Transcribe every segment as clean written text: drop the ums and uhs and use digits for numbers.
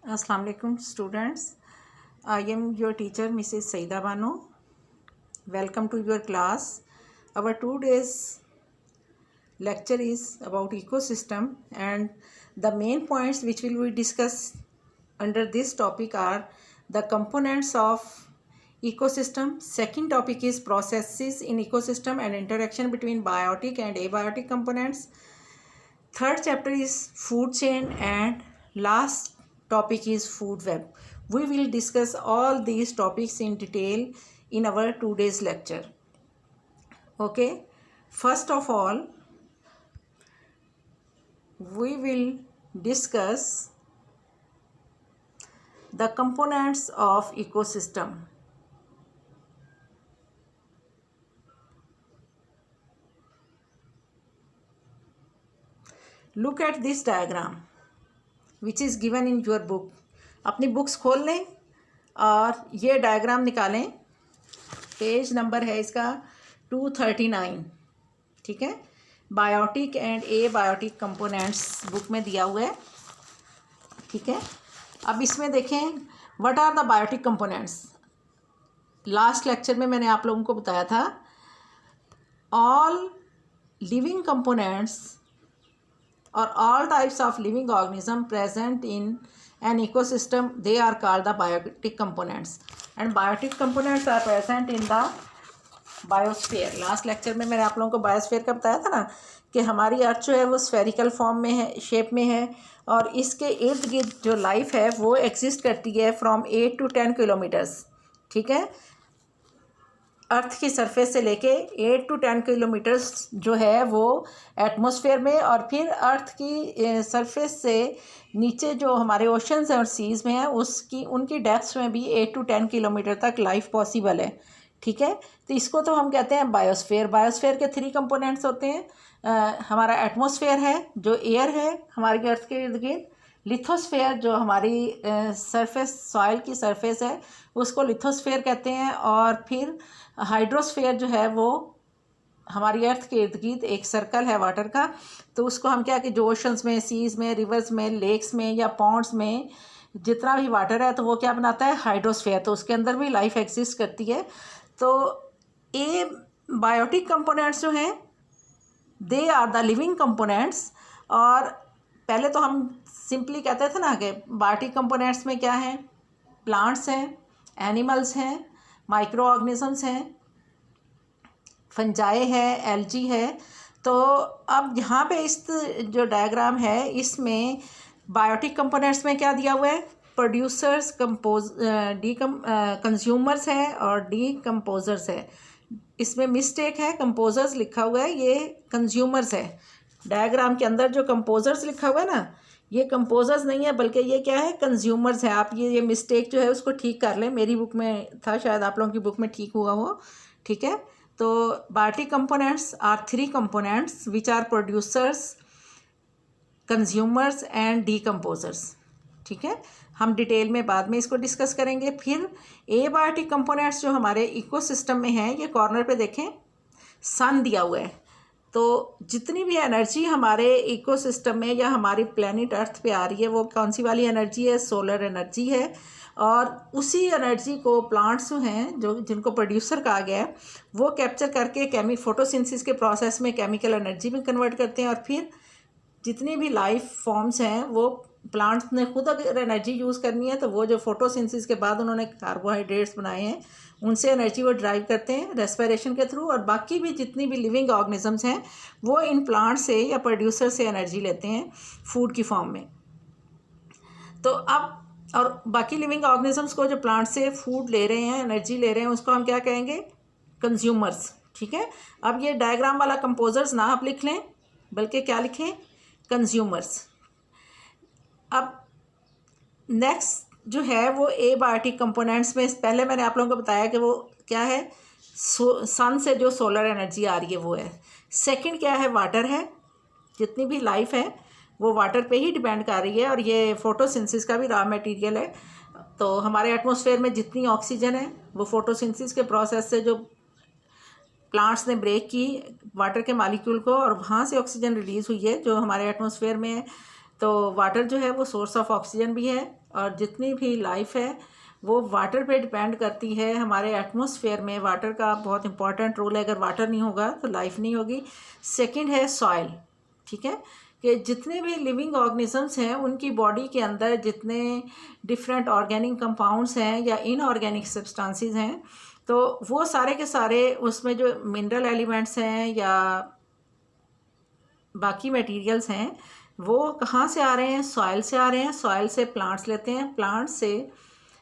Assalamu alaikum students. I am your teacher Mrs. Saida Banu. Welcome to your class. Our today's lecture is about ecosystem, and the main points which will be discussed under this topic are the components of ecosystem. Second topic is processes in ecosystem and interaction between biotic and abiotic components. Third chapter is food chain, and last topic is food web. We will discuss all these topics in detail in our today's lecture. Okay, first of all, we will discuss the components of ecosystem. Look at this diagram which is given in your book. अपनी books खोल लें और ये diagram निकालें. Page number है इसका 239. ठीक है, biotic and abiotic components book में दिया हुआ है. ठीक है, अब इसमें देखें what are the biotic components. Last lecture में मैंने आप लोगों को बताया था all living components or all types of living organism present in an ecosystem, they are called the biotic components, and biotic components are present in the biosphere. Last lecture में मैंने आप लोगों को बायोस्फीयर का बताया था ना कि हमारी अर्थ जो है वो स्फेरिकल फॉर्म में है, शेप में है, और इसके इर्द गिर्द जो लाइफ है वो एग्जिस्ट करती है फ्रॉम 8 to 10 किलोमीटर्स. ठीक है, अर्थ की सरफेस से लेके 8 to 10 किलोमीटर्स जो है वो एटमॉस्फेयर में, और फिर अर्थ की सरफेस से नीचे जो हमारे ओशंस हैं और सीज़ में है उसकी उनकी डेप्थ्स में भी 8 to 10 किलोमीटर तक लाइफ पॉसिबल है. ठीक है, तो इसको तो हम कहते हैं बायोस्फीयर. बायोस्फीयर के 3 कंपोनेंट्स होते हैं. हमारा एटमॉस्फेयर है जो एयर है हमारी अर्थ के इर्द गिर्द. लिथोस्फेयर जो हमारी सरफेस सॉइल की सरफेस है उसको लिथोस्फेयर कहते हैं. और फिर हाइड्रोस्फेयर जो है वो हमारी अर्थ के इर्द गिर्द एक सर्कल है वाटर का, तो उसको हम क्या कि जो ओशंस में, सीज़ में, रिवर्स में, लेक्स में या पॉन्ड्स में जितना भी वाटर है तो वो क्या बनाता है, हाइड्रोस्फेयर. तो उसके अंदर भी लाइफ एग्जिस्ट करती है. तो ये बायोटिक कंपोनेंट्स जो हैं they are the living components. और पहले तो हम सिंपली कहते थे ना कि बायोटिक कंपोनेंट्स में क्या है, प्लांट्स हैं, एनिमल्स हैं, माइक्रो ऑर्गेनिजम्स हैं, फंजाई है, एल्जी है. तो अब यहाँ पे इस जो डायग्राम है इसमें बायोटिक कंपोनेंट्स में क्या दिया हुआ है, प्रोड्यूसर्स, कंज्यूमर्स है और डीकम्पोजर्स है. इसमें मिस्टेक है, कंपोजर्स लिखा हुआ है, ये कंज्यूमर्स है. डायग्राम के अंदर जो कंपोजर्स लिखा हुआ है ना, ये कंपोजर्स नहीं है बल्कि ये क्या है, कंज्यूमर्स है. आप ये मिस्टेक जो है उसको ठीक कर लें. मेरी बुक में था, शायद आप लोगों की बुक में ठीक हुआ हो. ठीक है, तो biotic components are 3 components which are producers, consumers and decomposers. ठीक है, हम डिटेल में बाद में इसको डिस्कस करेंगे. फिर एबायोटिक कंपोनेंट्स जो हमारे इकोसिस्टम में हैं, ये कॉर्नर पे देखें सन दिया हुआ है. तो जितनी भी एनर्जी हमारे इकोसिस्टम में या हमारी प्लेनेट अर्थ पे आ रही है वो कौन सी वाली एनर्जी है, सोलर एनर्जी है. और उसी एनर्जी को प्लांट्स जो हैं जो जिनको प्रोड्यूसर कहा गया है वो कैप्चर करके फोटोसिंथेसिस के प्रोसेस में केमिकल एनर्जी में कन्वर्ट करते हैं. और फिर जितनी भी लाइफ फॉर्म्स हैं वो प्लांट्स ने खुद अगर एनर्जी यूज़ करनी है तो वो जो फोटोसिंथेसिस के बाद उन्होंने कार्बोहाइड्रेट्स बनाए हैं उनसे एनर्जी वो ड्राइव करते हैं रेस्पिरेशन के थ्रू. और बाकी भी जितनी भी लिविंग ऑर्गेनिजम्स हैं वो इन प्लांट से या प्रोड्यूसर से एनर्जी लेते हैं फूड की फॉर्म में. तो अब और बाकी लिविंग ऑर्गेनिजम्स को जो प्लांट से फूड ले रहे हैं, एनर्जी ले रहे हैं, उसको हम क्या कहेंगे, कंज्यूमर्स. ठीक है, अब ये डायग्राम वाला कंपोजर्स ना आप लिख लें बल्कि क्या लिखें, कंज्यूमर्स. अब नेक्स्ट जो है वो एबायोटिक कंपोनेंट्स में पहले मैंने आप लोगों को बताया कि वो क्या है, सन से जो सोलर एनर्जी आ रही है वो है. सेकंड क्या है, वाटर है. जितनी भी लाइफ है वो वाटर पे ही डिपेंड कर रही है और ये फोटोसिंथेसिस का भी रॉ मटेरियल है. तो हमारे एटमॉस्फेयर में जितनी ऑक्सीजन है वो फोटोसिंथेसिस के प्रोसेस से जो प्लांट्स ने ब्रेक की वाटर के मालिक्यूल को और वहाँ से ऑक्सीजन रिलीज़ हुई है जो हमारे एटमॉस्फेयर में है. तो वाटर जो है वो सोर्स ऑफ ऑक्सीजन भी है, और जितनी भी लाइफ है वो वाटर पे डिपेंड करती है। हमारे एटमॉस्फेयर में वाटर का बहुत इंपॉर्टेंट रोल है, अगर वाटर नहीं होगा तो लाइफ नहीं होगी। सेकंड है सॉइल, ठीक है, कि जितने भी लिविंग ऑर्गेनिजम्स हैं उनकी बॉडी के अंदर जितने डिफरेंट ऑर्गेनिक कंपाउंड्स हैं या इनऑर्गेनिक सब्सटेंसेस हैं, तो वो सारे के सारे उसमें जो मिनरल एलिमेंट्स हैं या बाकी मटेरियल्स हैं वो कहाँ से आ रहे हैं, सॉइल से आ रहे हैं। सॉइल से प्लांट्स लेते हैं, प्लांट्स से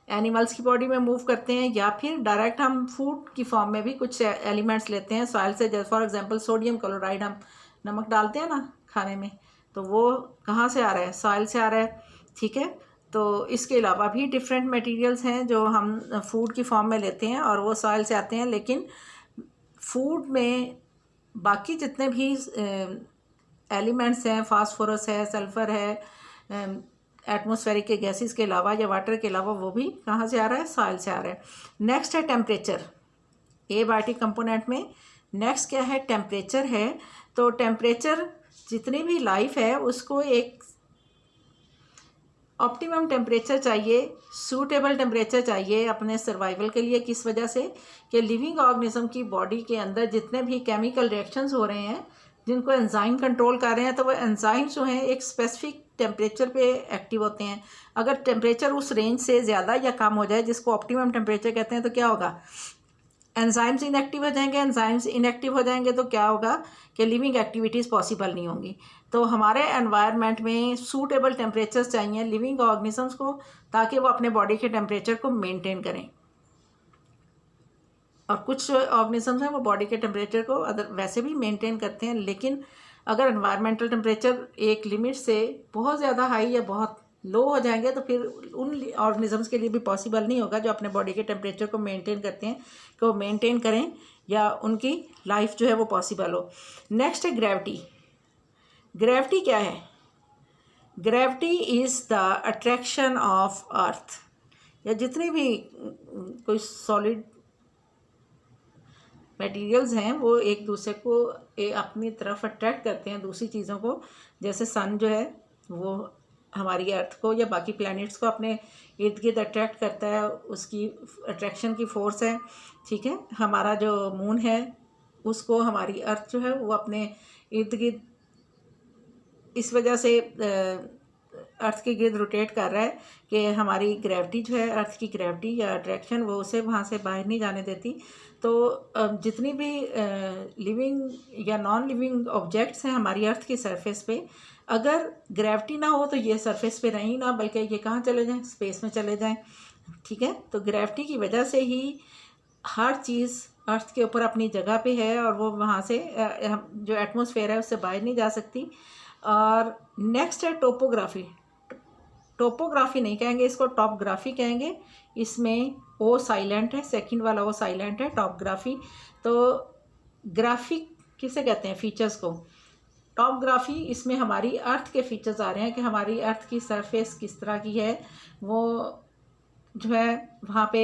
एनिमल्स की बॉडी में मूव करते हैं, या फिर डायरेक्ट हम फूड की फॉर्म में भी कुछ एलिमेंट्स लेते हैं सॉइल से। जैसे फॉर एग्जांपल सोडियम क्लोराइड, हम नमक डालते हैं ना खाने में, तो वो कहाँ से आ रहा है, सॉइल से आ रहा है, ठीक है। तो इसके अलावा भी डिफरेंट मटेरियल्स हैं जो हम फूड की फॉर्म में लेते हैं और वो सॉइल से आते हैं। लेकिन फूड में बाकी जितने भी एलिमेंट्स हैं, फास्फोरस है, सल्फ़र है, एटमॉस्फेरिक के गैसेस के अलावा या वाटर के अलावा, वो भी कहाँ से आ रहा है, सॉइल से आ रहा है। नेक्स्ट है टेम्परेचर, एबायोटिक कंपोनेंट में नेक्स्ट क्या है, टेम्परेचर है। तो टेम्परेचर, जितनी भी लाइफ है उसको एक ऑप्टिमम टेम्परेचर चाहिए, सूटेबल टेम्परेचर चाहिए अपने सर्वाइवल के लिए। किस वजह से, कि लिविंग ऑर्गेनिज्म की बॉडी के अंदर जितने भी केमिकल रिएक्शंस हो रहे हैं जिनको एंजाइम कंट्रोल कर रहे हैं, तो वो एंजाइम्स जो हैं एक स्पेसिफिक टेम्परेचर पे एक्टिव होते हैं। अगर टेम्परेचर उस रेंज से ज़्यादा या कम हो जाए, जिसको ऑप्टिमम टेम्परेचर कहते हैं, तो क्या होगा, एंजाइम्स इनएक्टिव हो जाएंगे। एंजाइम्स इनएक्टिव हो जाएंगे तो क्या होगा कि लिविंग एक्टिविटीज़ पॉसिबल नहीं होंगी। तो हमारे एनवायरनमेंट में सूटेबल टेम्परेचर्स चाहिए लिविंग ऑर्गेनिजम्स को, ताकि वो अपने बॉडी के टेम्परेचर को मेंटेन करें। और कुछ ऑर्गेनिजम्स हैं वो बॉडी के टेम्परेचर को अदर वैसे भी मेंटेन करते हैं, लेकिन अगर एनवायरमेंटल टेम्परेचर एक लिमिट से बहुत ज़्यादा हाई या बहुत लो हो जाएंगे तो फिर उन ऑर्गेनिजम्स के लिए भी पॉसिबल नहीं होगा जो अपने बॉडी के टेम्परेचर को मेंटेन करते हैं, कि वो मेंटेन करें या उनकी लाइफ जो है वो पॉसिबल हो। नेक्स्ट है ग्रेविटी। ग्रेविटी क्या है, gravity is the attraction of earth, या जितनी भी कोई सॉलिड मटेरियल्स हैं वो एक दूसरे को अपनी तरफ अट्रैक्ट करते हैं, दूसरी चीज़ों को। जैसे सन जो है वो हमारी अर्थ को या बाकी प्लैनेट्स को अपने इर्द गिर्द अट्रैक्ट करता है, उसकी अट्रैक्शन की फोर्स है, ठीक है। हमारा जो मून है उसको हमारी अर्थ जो है वो अपने इर्द गिर्द इस वजह से अर्थ के गिर्द रोटेट कर रहा है कि हमारी ग्रेविटी जो है, अर्थ की ग्रेविटी या अट्रैक्शन, वो उसे वहाँ से बाहर नहीं जाने देती। तो जितनी भी लिविंग या नॉन लिविंग ऑब्जेक्ट्स हैं हमारी अर्थ की सरफेस पे, अगर ग्रेविटी ना हो तो ये सरफेस पे रहीं ना, बल्कि ये कहाँ चले जाएं, स्पेस में चले जाएं, ठीक है। तो ग्रेविटी की वजह से ही हर चीज़ अर्थ के ऊपर अपनी जगह पे है और वो वहाँ से जो एटमॉस्फेयर है उससे बाहर नहीं जा सकती। और नेक्स्ट है टोपोग्राफी। टोपोग्राफी नहीं कहेंगे इसको, टॉपग्राफी कहेंगे। इसमें ओ साइलेंट है, सेकंड वाला ओ साइलेंट है, टॉपग्राफी। तो ग्राफिक किसे कहते हैं, फीचर्स को। टॉपग्राफी, इसमें हमारी अर्थ के फीचर्स आ रहे हैं कि हमारी अर्थ की सरफेस किस तरह की है, वो जो है वहाँ पे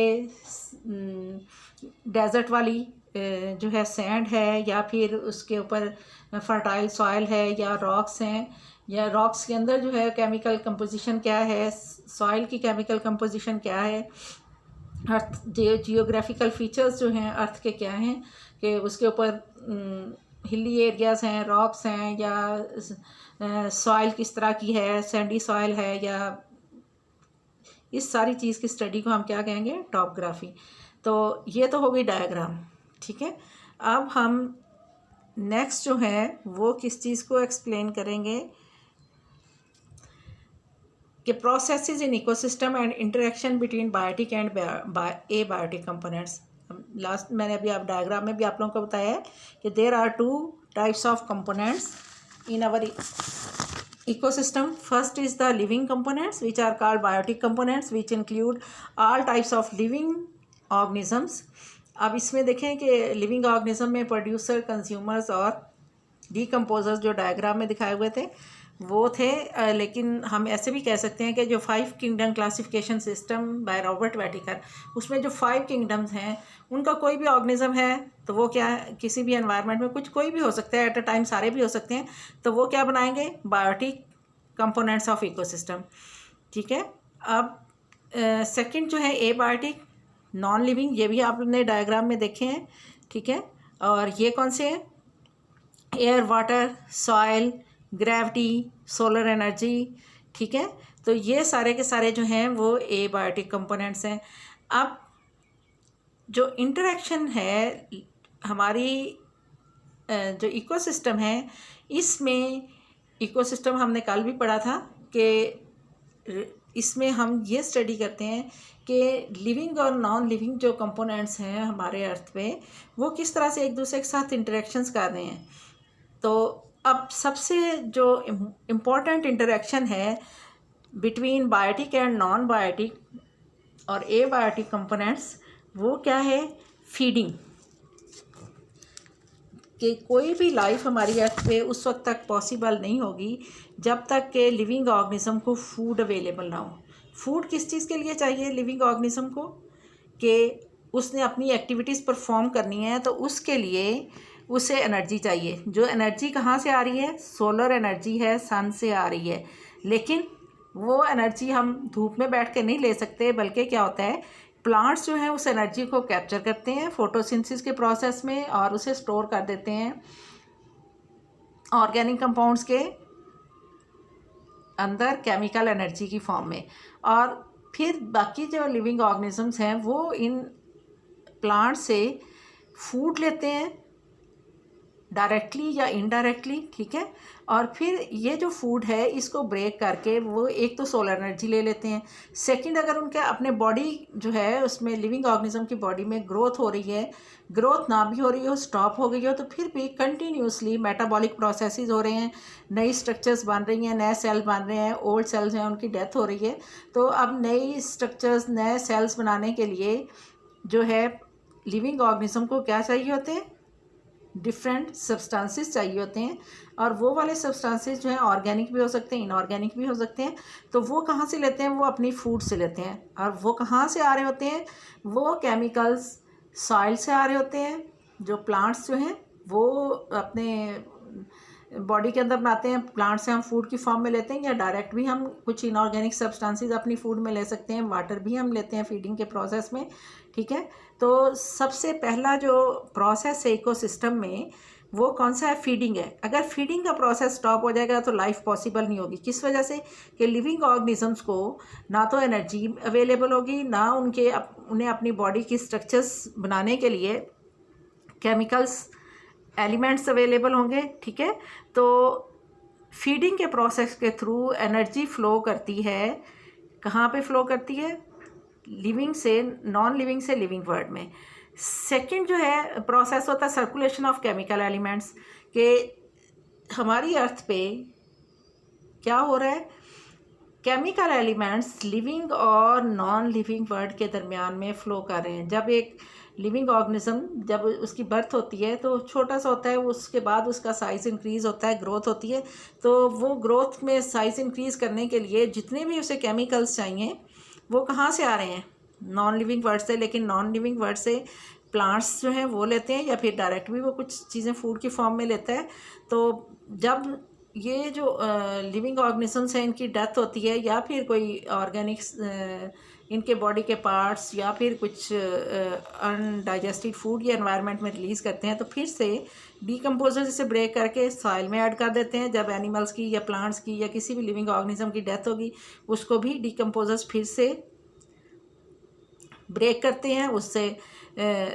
डेजर्ट वाली जो है सैंड है, या फिर उसके ऊपर फर्टाइल सॉइल है, या रॉक्स हैं, या रॉक्स के अंदर जो है केमिकल कंपोजिशन क्या है, सॉइल की केमिकल कंपोजिशन क्या है, अर्थ जियोग्राफिकल फीचर्स जो हैं अर्थ के क्या हैं, कि उसके ऊपर हिली एरियाज़ हैं, रॉक्स हैं, या सॉइल किस तरह की है, सैंडी सॉइल है, या इस सारी चीज़ की स्टडी को हम क्या कहेंगे, टॉपग्राफी। तो ये तो हो गई डायग्राम, ठीक है। अब हम नेक्स्ट जो है वो किस चीज़ को एक्सप्लेन करेंगे कि processes in ecosystem and interaction between biotic and abiotic components. Last मैंने अभी आप डायग्राम में भी आप लोगों को बताया है कि there are two types of components in our ecosystem. First is the living components, which are called biotic components, which include all types of living organisms. अब इसमें देखें कि लिविंग ऑर्गेनिज्म में प्रोड्यूसर, कंज्यूमर्स और डीकम्पोजर्स जो diagram में दिखाए हुए थे वो थे, लेकिन हम ऐसे भी कह सकते हैं कि जो 5 kingdom classification system by Robert Whittaker, उसमें जो 5 किंगडम्स हैं उनका कोई भी ऑर्गेनिज्म है तो वो क्या, किसी भी एनवायरनमेंट में कुछ कोई भी हो सकता है, एट अ टाइम सारे भी हो सकते हैं, तो वो क्या बनाएंगे, बायोटिक कंपोनेंट्स ऑफ इकोसिस्टम, ठीक है। अब सेकंड जो है एबायोटिक, नॉन लिविंग, ये भी आपने डायग्राम में देखे हैं, ठीक है। और ये कौन से हैं? Air, water, soil, gravity, solar energy, ठीक है। तो ये सारे के सारे जो हैं वो एबायोटिक कंपोनेंट्स हैं। अब जो इंटरेक्शन है हमारी जो इकोसिस्टम है, इसमें इकोसिस्टम हमने कल भी पढ़ा था कि इसमें हम ये स्टडी करते हैं कि लिविंग और नॉन लिविंग जो कंपोनेंट्स हैं हमारे अर्थ पे, वो किस तरह से एक दूसरे के साथ इंटरेक्शंस कर रहे हैं। तो अब सबसे जो इम्पोर्टेंट इंटरेक्शन है between biotic and non biotic और एबायोटिक कंपोनेंट्स, वो क्या है? फीडिंग। कि कोई भी लाइफ हमारी अर्थ पे उस वक्त तक पॉसिबल नहीं होगी जब तक कि लिविंग ऑर्गेनिज्म को फूड अवेलेबल ना हो। फूड किस चीज़ के लिए चाहिए लिविंग ऑर्गेनिज्म को? कि उसने अपनी एक्टिविटीज़ परफॉर्म करनी है, तो उसके लिए उसे एनर्जी चाहिए। जो एनर्जी कहाँ से आ रही है? सोलर एनर्जी है, सन से आ रही है। लेकिन वो एनर्जी हम धूप में बैठ के नहीं ले सकते, बल्कि क्या होता है, प्लांट्स जो हैं उस एनर्जी को कैप्चर करते हैं फोटोसिंथेसिस के प्रोसेस में और उसे स्टोर कर देते हैं ऑर्गेनिक कंपाउंड्स के अंदर केमिकल एनर्जी की फॉर्म में। और फिर बाकी जो लिविंग ऑर्गेनिजम्स हैं वो इन प्लांट से फूड लेते हैं डायरेक्टली या इनडायरेक्टली, ठीक है। और फिर ये जो फूड है इसको ब्रेक करके वो एक तो सोलर एनर्जी ले लेते हैं। सेकंड, अगर उनके अपने बॉडी जो है उसमें लिविंग ऑर्गेनिज्म की बॉडी में ग्रोथ हो रही है, ग्रोथ ना भी हो रही हो, स्टॉप हो गई हो, तो फिर भी कंटिन्यूसली मेटाबॉलिक प्रोसेसेस हो रहे हैं, नई स्ट्रक्चर्स बन रही हैं, नए सेल बन रहे हैं, ओल्ड सेल्स हैं उनकी डेथ हो रही है। तो अब नई स्ट्रक्चर्स, नए सेल्स बनाने के लिए जो है लिविंग ऑर्गेनिज्म को क्या चाहिए होते हैं? डिफरेंट सब्सटेंसेस चाहिए होते हैं। और वो वाले सब्सटेंसेस जो हैं ऑर्गेनिक भी हो सकते हैं, इनऑर्गेनिक भी हो सकते हैं। तो वो कहाँ से लेते हैं? वो अपनी फूड से लेते हैं। और वो कहाँ से आ रहे होते हैं? वो केमिकल्स सॉइल से आ रहे होते हैं। जो प्लांट्स जो हैं वो अपने बॉडी के अंदर बनाते हैं, प्लांट से हम फूड की फॉर्म में लेते हैं, या डायरेक्ट भी हम कुछ इनऑर्गेनिक सब्सटेंसेस अपनी फूड में ले सकते हैं। वाटर भी हम लेते हैं फीडिंग के प्रोसेस में, ठीक है। तो सबसे पहला जो प्रोसेस है इकोसिस्टम में वो कौन सा है? फीडिंग है। अगर फीडिंग का प्रोसेस स्टॉप हो जाएगा तो लाइफ पॉसिबल नहीं होगी। किस वजह से? कि लिविंग ऑर्गेनिजम्स को ना तो एनर्जी अवेलेबल होगी, ना उन्हें अपनी बॉडी की स्ट्रक्चर्स बनाने के लिए केमिकल्स एलिमेंट्स अवेलेबल होंगे, ठीक है। तो फीडिंग के प्रोसेस के थ्रू एनर्जी फ़्लो करती है। कहाँ पे फ़्लो करती है? लिविंग से नॉन लिविंग से लिविंग वर्ल्ड में। सेकंड जो है प्रोसेस होता है सर्कुलेशन ऑफ केमिकल एलिमेंट्स। के हमारी अर्थ पे क्या हो रहा है? केमिकल एलिमेंट्स लिविंग और नॉन लिविंग वर्ल्ड के दरमियान में फ़्लो कर रहे हैं। जब एक लिविंग ऑर्गेनिज्म जब उसकी बर्थ होती है तो छोटा सा होता है, उसके बाद उसका साइज़ इंक्रीज़ होता है, ग्रोथ होती है। तो वो ग्रोथ में साइज़ इंक्रीज़ करने के लिए जितने भी उसे केमिकल्स चाहिए वो कहाँ से आ रहे हैं? नॉन लिविंग वर्ड से। लेकिन नॉन लिविंग वर्ड से प्लांट्स जो हैं वो लेते हैं, या फिर डायरेक्ट भी वो कुछ चीज़ें फूड की फॉर्म में लेता है। तो जब ये जो लिविंग ऑर्गेनिजम्स हैं इनकी डेथ होती है, या फिर कोई ऑर्गेनिक्स इनके बॉडी के पार्ट्स या फिर कुछ अनडाइजेस्टेड फूड या एनवायरनमेंट में रिलीज़ करते हैं, तो फिर से डीकम्पोजर से ब्रेक करके सॉइल में ऐड कर देते हैं। जब एनिमल्स की या प्लांट्स की या किसी भी लिविंग ऑर्गेनिज्म की डेथ होगी उसको भी डीकम्पोजर्स फिर से ब्रेक करते हैं, उससे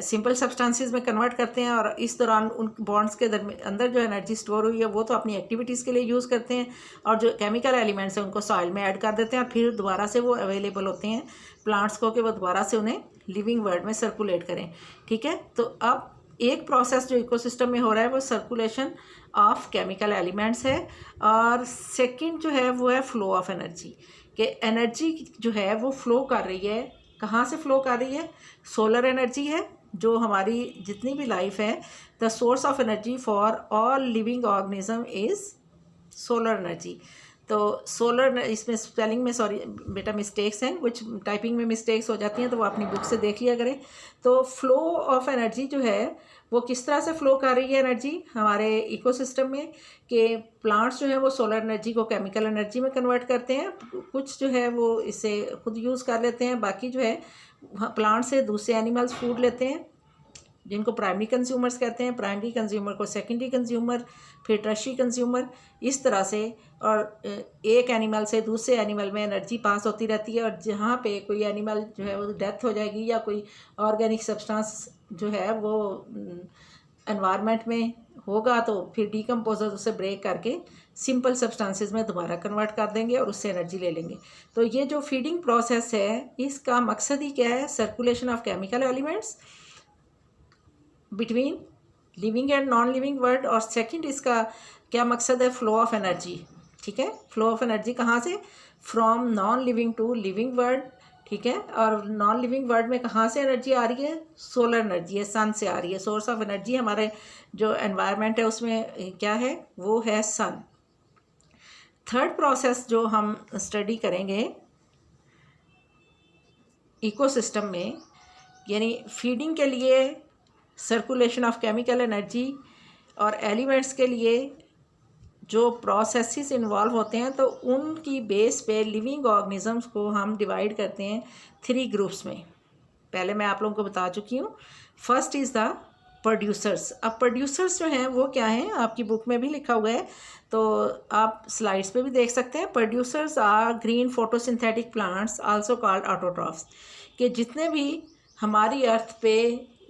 सिंपल सब्सटेंसेस में कन्वर्ट करते हैं। और इस दौरान उन बॉन्ड्स के अंदर जो एनर्जी स्टोर हुई है वो तो अपनी एक्टिविटीज़ के लिए यूज़ करते हैं, और जो केमिकल एलिमेंट्स हैं उनको सॉइल में ऐड कर देते हैं, और फिर दोबारा से वो अवेलेबल होते हैं प्लांट्स को कि वो दोबारा से उन्हें लिविंग वर्ल्ड में सर्कुलेट करें, ठीक है। तो अब एक प्रोसेस जो इकोसिस्टम में हो रहा है वो सर्कुलेशन ऑफ केमिकल एलिमेंट्स है। और सेकेंड जो है वो है फ्लो ऑफ एनर्जी। कि एनर्जी जो है वो फ्लो कर रही है। कहाँ से फ़्लो कर रही है? सोलर एनर्जी है जो हमारी जितनी भी लाइफ है, the source of energy for all living organism is solar energy. तो सोलर, इसमें स्पेलिंग में सॉरी बेटा मिस्टेक्स हैं, कुछ टाइपिंग में मिस्टेक्स हो जाती हैं, तो वो अपनी बुक से देख लिया करें। तो फ्लो ऑफ एनर्जी जो है वो किस तरह से फ्लो कर रही है एनर्जी हमारे इकोसिस्टम में, कि प्लांट्स जो है वो सोलर एनर्जी को केमिकल एनर्जी में कन्वर्ट करते हैं, कुछ जो है वो इसे खुद यूज़ कर लेते हैं, बाकी जो है प्लांट से दूसरे एनिमल्स फूड लेते हैं जिनको प्राइमरी कंज्यूमर्स कहते हैं, प्राइमरी कंज्यूमर को सेकेंडरी कंज्यूमर, फिर टर्शियरी कंज्यूमर, इस तरह से। और एक एनिमल से दूसरे एनिमल में एनर्जी पास होती रहती है, और जहाँ पे कोई एनिमल जो है वो डेथ हो जाएगी या कोई ऑर्गेनिक सब्सटेंस जो है वो एनवायरनमेंट में होगा, तो फिर डीकम्पोजर उसे ब्रेक करके सिंपल सब्सटेंसेस में दोबारा कन्वर्ट कर देंगे और उससे एनर्जी ले लेंगे। तो ये जो फीडिंग प्रोसेस है इसका मकसद ही क्या है, circulation of chemical elements between living and non living world, और सेकंड इसका क्या मकसद है, फ्लो ऑफ एनर्जी। ठीक है, फ्लो ऑफ एनर्जी कहाँ से, from non living to living world. ठीक है, और नॉन लिविंग वर्ल्ड में कहाँ से एनर्जी आ रही है, सोलर एनर्जी है, सन से आ रही है। सोर्स ऑफ एनर्जी हमारे जो एनवायरनमेंट है उसमें क्या है, वो है सन। थर्ड प्रोसेस जो हम स्टडी करेंगे इकोसिस्टम में, यानी फीडिंग के लिए सर्कुलेशन ऑफ केमिकल एनर्जी और एलिमेंट्स के लिए जो प्रोसेसेस इन्वॉल्व होते हैं, तो उनकी बेस पे लिविंग ऑर्गेनिजम्स को हम डिवाइड करते हैं 3 ग्रुप्स में। पहले मैं आप लोगों को बता चुकी हूँ। First is the producers. अब प्रोड्यूसर्स जो हैं वो क्या हैं, आपकी बुक में भी लिखा हुआ है, तो आप स्लाइड्स पे भी देख सकते हैं। Producers are green photosynthetic plants also called autotrophs, कि जितने भी हमारी अर्थ पे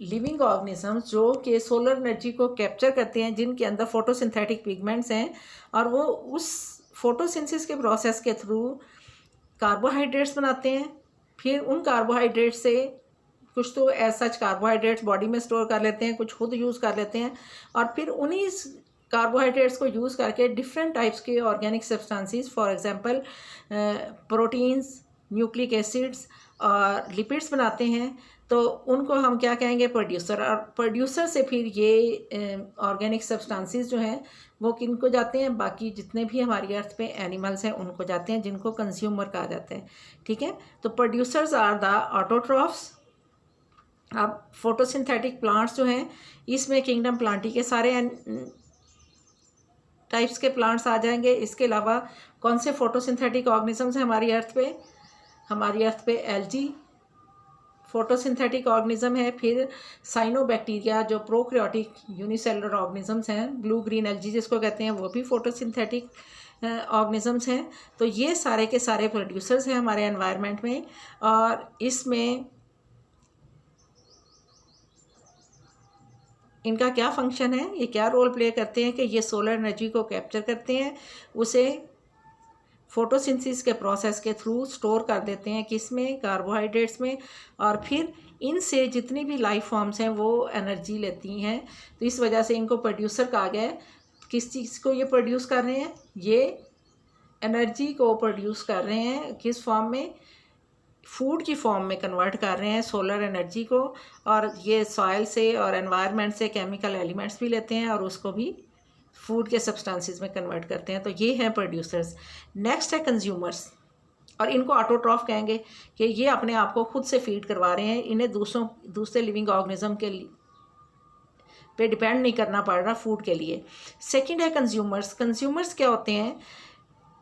लिविंग ऑर्गेनिजम्स जो कि सोलर एनर्जी को कैप्चर करते हैं, जिनके अंदर फोटोसिंथेटिक पिगमेंट्स हैं, और वो उस फोटोसिंथेसिस के प्रोसेस के थ्रू कार्बोहाइड्रेट्स बनाते हैं। फिर उन कार्बोहाइड्रेट्स से कुछ तो एज सच कार्बोहाइड्रेट्स बॉडी में स्टोर कर लेते हैं, कुछ खुद यूज़ कर लेते हैं, और फिर उन्हीं कार्बोहाइड्रेट्स को यूज़ करके डिफरेंट टाइप्स के organic substances, for example proteins, nucleic acids और लिपिड्स बनाते हैं। तो उनको हम क्या कहेंगे, प्रोड्यूसर। और प्रोड्यूसर से फिर ये ऑर्गेनिक सब्सटेंसेस जो हैं वो किन को जाते हैं, बाकी जितने भी हमारी अर्थ पे एनिमल्स हैं उनको जाते हैं, जिनको कंज्यूमर कहा जाता है। ठीक है, तो प्रोड्यूसर्स आर द ऑटोट्रॉफ्स। अब फोटोसिंथेटिक प्लांट्स जो हैं इसमें किंगडम प्लांटी के सारे टाइप्स के प्लांट्स आ जाएंगे। इसके अलावा कौन से फोटोसिंथेटिक ऑर्गेनिजम्स हैं हमारी अर्थ पे, हमारी अर्थ पे एल्गी फोटोसिंथेटिक ऑर्गेनिज्म है, फिर साइनोबैक्टीरिया जो प्रोकैरियोटिक यूनिसेलुलर ऑर्गेनिजम्स हैं, ब्लू ग्रीन एल्गी जिसको कहते हैं, वो भी फोटोसिंथेटिक ऑर्गेनिजम्स हैं। तो ये सारे के सारे प्रोड्यूसर्स हैं हमारे एनवायरनमेंट में, और इसमें इनका क्या फंक्शन है, ये क्या रोल प्ले करते हैं, कि ये सोलर एनर्जी को कैप्चर करते हैं, उसे फोटोसिंथेसिस के प्रोसेस के थ्रू स्टोर कर देते हैं, किसमें, कार्बोहाइड्रेट्स में, और फिर इनसे जितनी भी लाइफ फॉर्म्स हैं वो एनर्जी लेती हैं। तो इस वजह से इनको प्रोड्यूसर कहा गया है। किस चीज़ को ये प्रोड्यूस कर रहे हैं, ये एनर्जी को प्रोड्यूस कर रहे हैं, किस फॉर्म में, फूड की फॉर्म में कन्वर्ट कर रहे हैं सोलर एनर्जी को, और ये सॉइल से और एनवायरनमेंट से केमिकल एलिमेंट्स भी लेते हैं और उसको भी फूड के सब्सटेंसेस में कन्वर्ट करते हैं। तो ये हैं प्रोड्यूसर्स। नेक्स्ट है कंज्यूमर्स, और इनको ऑटोट्रॉफ कहेंगे, कि ये अपने आप को खुद से फीड करवा रहे हैं, इन्हें दूसरे लिविंग ऑर्गेनिज्म के पे डिपेंड नहीं करना पड़ रहा फूड के लिए। सेकंड है कंज्यूमर्स। कंज्यूमर्स क्या होते हैं,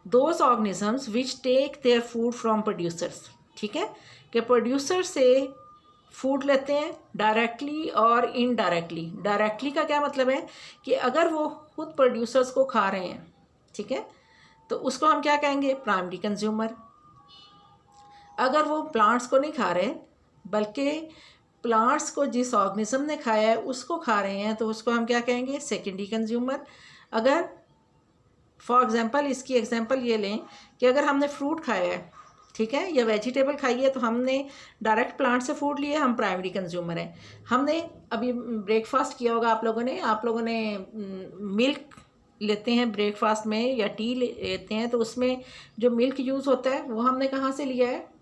those organisms which take their food from producers. ठीक है, कि प्रोड्यूसर से फूड लेते हैं डायरेक्टली और इनडायरेक्टली। डायरेक्टली का क्या मतलब है, कि अगर वो खुद प्रोड्यूसर्स को खा रहे हैं, ठीक है, तो उसको हम क्या कहेंगे, प्राइमरी कंज्यूमर। अगर वो प्लांट्स को नहीं खा रहे बल्कि प्लांट्स को जिस ऑर्गेनिज्म ने खाया है उसको खा रहे हैं, तो उसको हम क्या कहेंगे, सेकेंडरी कंज्यूमर। अगर फॉर एग्जांपल, इसकी एग्जांपल ये लें कि अगर हमने फ्रूट खाया है, ठीक है, या वेजिटेबल खाई है, तो हमने डायरेक्ट प्लांट से फूड लिए, हम प्राइमरी कंज्यूमर हैं। हमने अभी ब्रेकफास्ट किया होगा आप लोगों ने मिल्क लेते हैं ब्रेकफास्ट में, या टी लेते हैं, तो उसमें जो मिल्क यूज़ होता है वो हमने कहाँ से लिया है,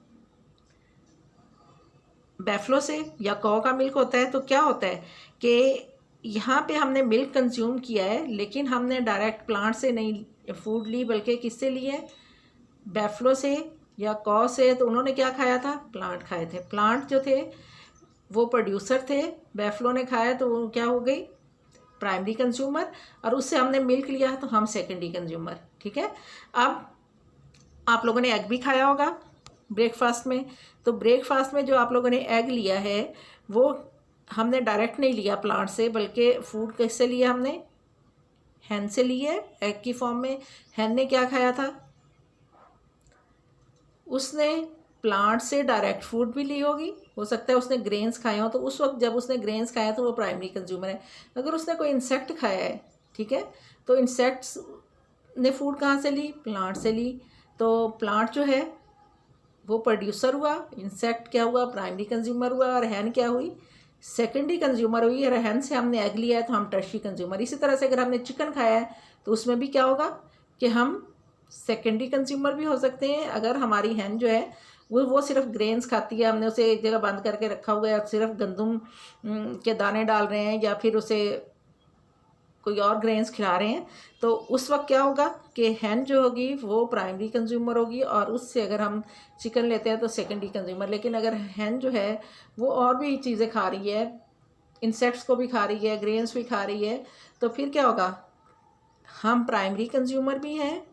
बैफलो से, या कौ का मिल्क होता है। तो क्या होता है कि यहाँ पे हमने मिल्क कंज्यूम किया है, लेकिन हमने डायरेक्ट प्लांट से नहीं फूड ली, बल्कि किससे ली है, बैफलो से या कॉ से। तो उन्होंने क्या खाया था, प्लांट खाए थे। प्लांट जो थे वो प्रोड्यूसर थे, बैफलो ने खाया तो वो क्या हो गई, प्राइमरी कंज्यूमर, और उससे हमने मिल्क लिया तो हम सेकेंडरी कंज्यूमर। ठीक है। अब आप लोगों ने एग भी खाया होगा ब्रेकफास्ट में, तो ब्रेकफास्ट में जो आप लोगों ने एग लिया है वो हमने डायरेक्ट नहीं लिया प्लांट से, बल्कि फूड किससे लिया, हमने हैन से ली है एग की फॉर्म में। हैन ने क्या खाया था, उसने प्लांट से डायरेक्ट फूड भी ली होगी, हो सकता है उसने ग्रेन्स खाए हो, तो उस वक्त जब उसने ग्रेन्स खाया तो वो प्राइमरी कंज्यूमर है। अगर उसने कोई इंसेक्ट खाया है, ठीक है, तो इंसेक्ट्स ने फूड कहाँ से ली, प्लांट से ली, तो प्लांट जो है वो प्रोड्यूसर हुआ, इंसेक्ट क्या हुआ, प्राइमरी कंज्यूमर हुआ, और हैन क्या हुई, सेकेंडरी कंज्यूमर हुई। और हैन से हमने एग लिया है तो हम टर्शरी कंज्यूमर। इसी तरह से अगर हमने चिकन खाया है तो उसमें भी क्या होगा कि हम सेकेंडरी कंज्यूमर भी हो सकते हैं। अगर हमारी हैन जो है वो सिर्फ ग्रेन्स खाती है, हमने उसे एक जगह बंद करके रखा हुआ है, सिर्फ गंदम के दाने डाल रहे हैं या फिर उसे कोई और ग्रेन्स खिला रहे हैं, तो उस वक्त क्या होगा कि हैन जो होगी वो प्राइमरी कंज्यूमर होगी, और उससे अगर हम चिकन लेते हैं तो सेकेंडरी कंज्यूमर। लेकिन अगर हैन जो है वो और भी चीज़ें खा रही है, इंसेक्ट्स को भी खा रही है, ग्रेन्स भी खा रही है, तो फिर क्या होगा, हम प्राइमरी कंज्यूमर भी हैं,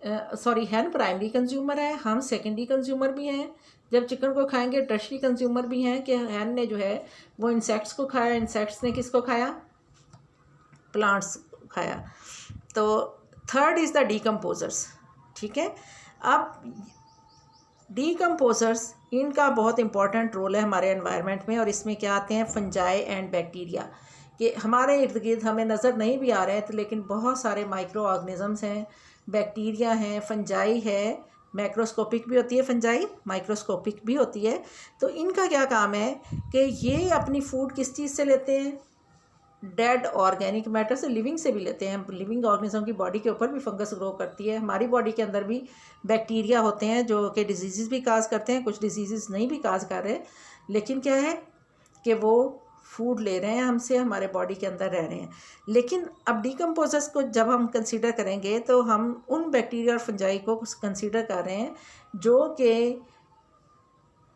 हैन प्राइमरी कंज्यूमर है, हम सेकेंडरी कंज्यूमर भी हैं। जब चिकन को खाएंगे टर्शरी कंज्यूमर भी हैं कि हैन ने जो है वो इंसेक्ट्स को खाया, इंसेक्ट्स ने किसको खाया, प्लांट्स खाया। तो थर्ड इज़ द डीकम्पोजर्स। ठीक है। अब डीकम्पोजर्स, इनका बहुत इंपॉर्टेंट रोल है हमारे एनवायरनमेंट में, और इसमें क्या आते हैं, फंजाई एंड बैक्टीरिया, कि हमारे इर्द गिर्द हमें नज़र नहीं भी आ रहे हैं तो लेकिन बहुत सारे माइक्रो ऑर्गेनिजम्स हैं, बैक्टीरिया हैं, फंजाई है, मैक्रोस्कोपिक भी होती है फंजाई, माइक्रोस्कोपिक भी होती है। तो इनका क्या काम है कि ये अपनी फूड किस चीज़ से लेते हैं, डेड ऑर्गेनिक मैटर से, लिविंग से भी लेते हैं। लिविंग ऑर्गेनिज्म की बॉडी के ऊपर भी फंगस ग्रो करती है, हमारी बॉडी के अंदर भी बैक्टीरिया होते हैं जो कि डिजीज़ भी काज करते हैं, कुछ डिजीज़ नहीं भी काज कर रहे, लेकिन क्या है कि वो फूड ले रहे हैं हमसे, हमारे बॉडी के अंदर रह रहे हैं। लेकिन अब डीकम्पोजर्स को जब हम कंसीडर करेंगे तो हम उन बैक्टीरिया और फंजाई को कंसीडर कर रहे हैं जो कि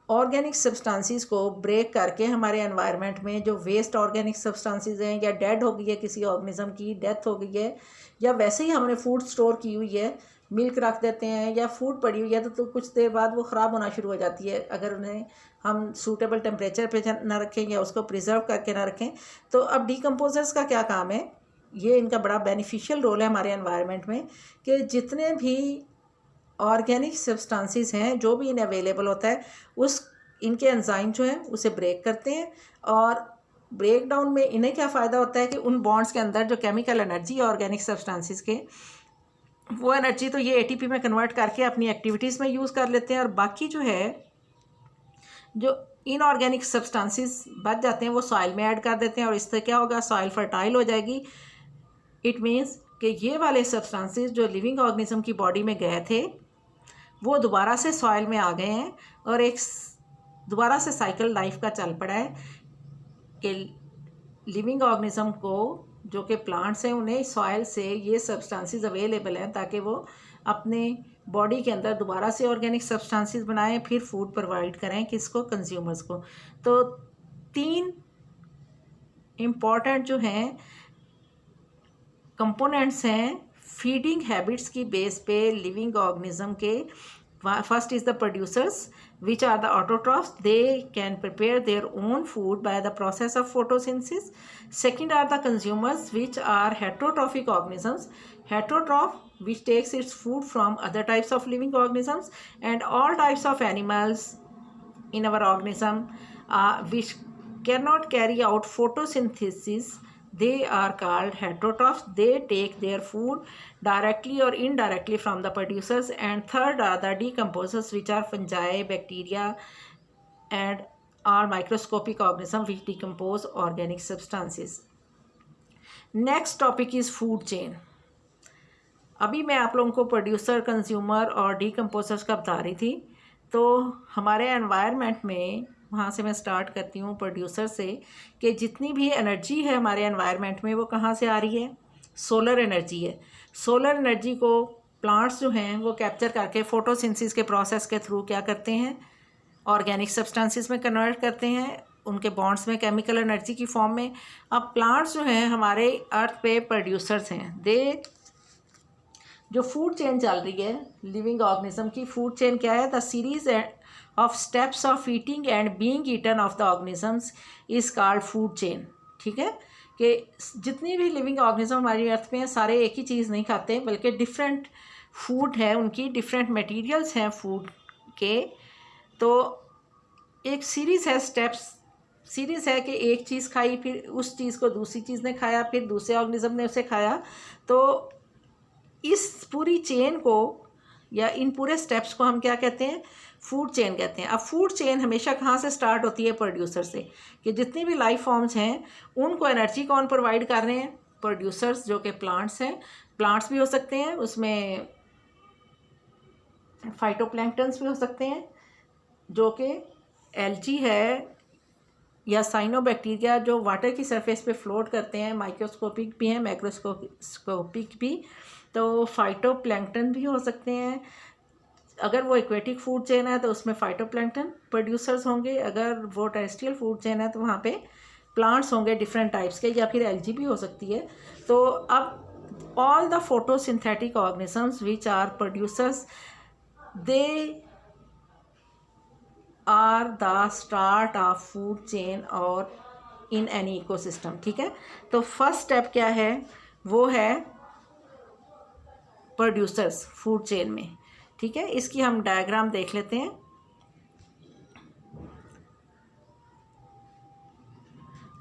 ऑर्गेनिक सब्सटेंसेस को ब्रेक करके हमारे एनवायरनमेंट में जो वेस्ट ऑर्गेनिक सब्सटेंसेस हैं, या डेड हो गई है, किसी ऑर्गेनिज्म की डेथ हो गई है, या वैसे ही हमने फूड स्टोर की हुई है, मिल्क रख देते हैं या फूड पड़ी हुई है, तो कुछ देर बाद वो ख़राब होना शुरू हो जाती है अगर उन्हें हम सूटेबल टेम्परेचर पे ना रखें या उसको प्रिजर्व करके ना रखें। तो अब डीकम्पोजर्स का क्या काम है, ये इनका बड़ा बेनिफिशियल रोल है हमारे एनवायरनमेंट में, कि जितने भी ऑर्गेनिक सब्सटेंसेस हैं जो भी इन्हें अवेलेबल होता है, उस इनके एंजाइम जो है उसे ब्रेक करते हैं, और ब्रेक डाउन में इन्हें क्या फ़ायदा होता है कि उन बॉन्ड्स के अंदर जो केमिकल एनर्जी है ऑर्गेनिक सब्सटेंसेस के, वो एनर्जी तो ये एटीपी में कन्वर्ट करके अपनी एक्टिविटीज़ में यूज़ कर लेते हैं, और बाकी जो है जो इनऑर्गेनिक सब्सटेंसेस बच जाते हैं वो सॉइल में ऐड कर देते हैं, और इससे क्या होगा, सॉइल फर्टाइल हो जाएगी। इट मीन्स कि ये वाले सब्सटेंसेस जो लिविंग ऑर्गेनिज्म की बॉडी में गए थे वो दोबारा से सॉइल में आ गए हैं, और एक दोबारा से साइकिल लाइफ का चल पड़ा है कि लिविंग ऑर्गेनिज्म को जो कि प्लांट्स हैं उन्हें सॉइल से ये सब्सटेंसेस अवेलेबल हैं ताकि वो अपने बॉडी के अंदर दोबारा से ऑर्गेनिक सब्सटेंसेस बनाएं, फिर फूड प्रोवाइड करें किसको, कंज्यूमर्स को। तो 3 इम्पॉर्टेंट जो हैं कंपोनेंट्स हैं फीडिंग हैबिट्स की बेस पे लिविंग ऑर्गेनिज्म के। First is the producers which are the autotrophs, they can prepare their own food by the process of photosynthesis. Second are the consumers, which are heterotrophic organisms, heterotroph which takes its food from other types of living organisms, and all types of animals in our organism which cannot carry out photosynthesis, they are called heterotrophs. They take their food directly or indirectly from the producers. And third are the decomposers, which are fungi, bacteria, and are microscopic organisms which decompose organic substances. Next topic is food chain. अभी मैं आप लोगों को producer, consumer और decomposers का बता रही थी। तो हमारे एनवायरनमेंट में, वहाँ से मैं स्टार्ट करती हूँ प्रोड्यूसर से, कि जितनी भी एनर्जी है हमारे एनवायरनमेंट में वो कहाँ से आ रही है, सोलर एनर्जी है। सोलर एनर्जी को प्लांट्स जो हैं वो कैप्चर करके फोटोसिंथेसिस के प्रोसेस के थ्रू क्या करते हैं, ऑर्गेनिक सब्सटेंसेस में कन्वर्ट करते हैं, उनके बॉन्ड्स में केमिकल एनर्जी की फॉर्म में। अब प्लांट्स जो हैं हमारे अर्थ पे प्रोड्यूसर्स हैं। दे जो फूड चेन चल रही है लिविंग ऑर्गेनिज्म की, फूड चेन क्या है, the series of steps of eating and being eaten of the organisms is called food chain. ठीक है, कि जितनी भी लिविंग ऑर्गेनिज्म हमारी अर्थ में हैं सारे एक ही चीज़ नहीं खाते, बल्कि डिफरेंट फूड है उनकी, डिफरेंट मटेरियल्स हैं फूड के। तो एक सीरीज़ है, स्टेप्स सीरीज़ है कि एक चीज़ खाई, फिर उस चीज़ को दूसरी चीज़ ने खाया, फिर दूसरे ऑर्गेनिज्म ने उसे खाया। तो इस पूरी चेन को या इन पूरे स्टेप्स को हम क्या कहते हैं, फूड चेन कहते हैं। अब फूड चेन हमेशा कहाँ से स्टार्ट होती है, प्रोड्यूसर से, कि जितनी भी लाइफ फॉर्म्स हैं उनको एनर्जी कौन प्रोवाइड कर रहे हैं, प्रोड्यूसर्स, जो कि प्लांट्स हैं। प्लांट्स भी हो सकते हैं, उसमें फाइटोप्लैंक्टन्स भी हो सकते हैं, जो कि एल्गी है या साइनोबैक्टीरिया जो वाटर की सरफेस पे फ्लोट करते हैं, माइक्रोस्कोपिक भी हैं, मैक्रोस्कोपिक भी। तो फाइटोप्लैंक्टन भी हो सकते हैं। अगर वो एक्वेटिक फूड चेन है तो उसमें फाइटोप्लैंक्टन प्रोड्यूसर्स होंगे, अगर वो टेरेस्ट्रियल फूड चेन है तो वहाँ पे प्लांट्स होंगे डिफरेंट टाइप्स के, या फिर एल्गी भी हो सकती है। तो अब all the photosynthetic organisms which are producers, they are the start of food chain और इन एनी इकोसिस्टम। ठीक है, तो फर्स्ट स्टेप क्या है, वो है प्रोड्यूसर्स फूड चेन में। ठीक है, इसकी हम डायग्राम देख लेते हैं।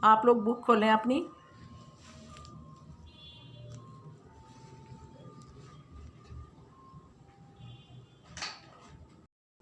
आप लोग बुक खोलें अपनी।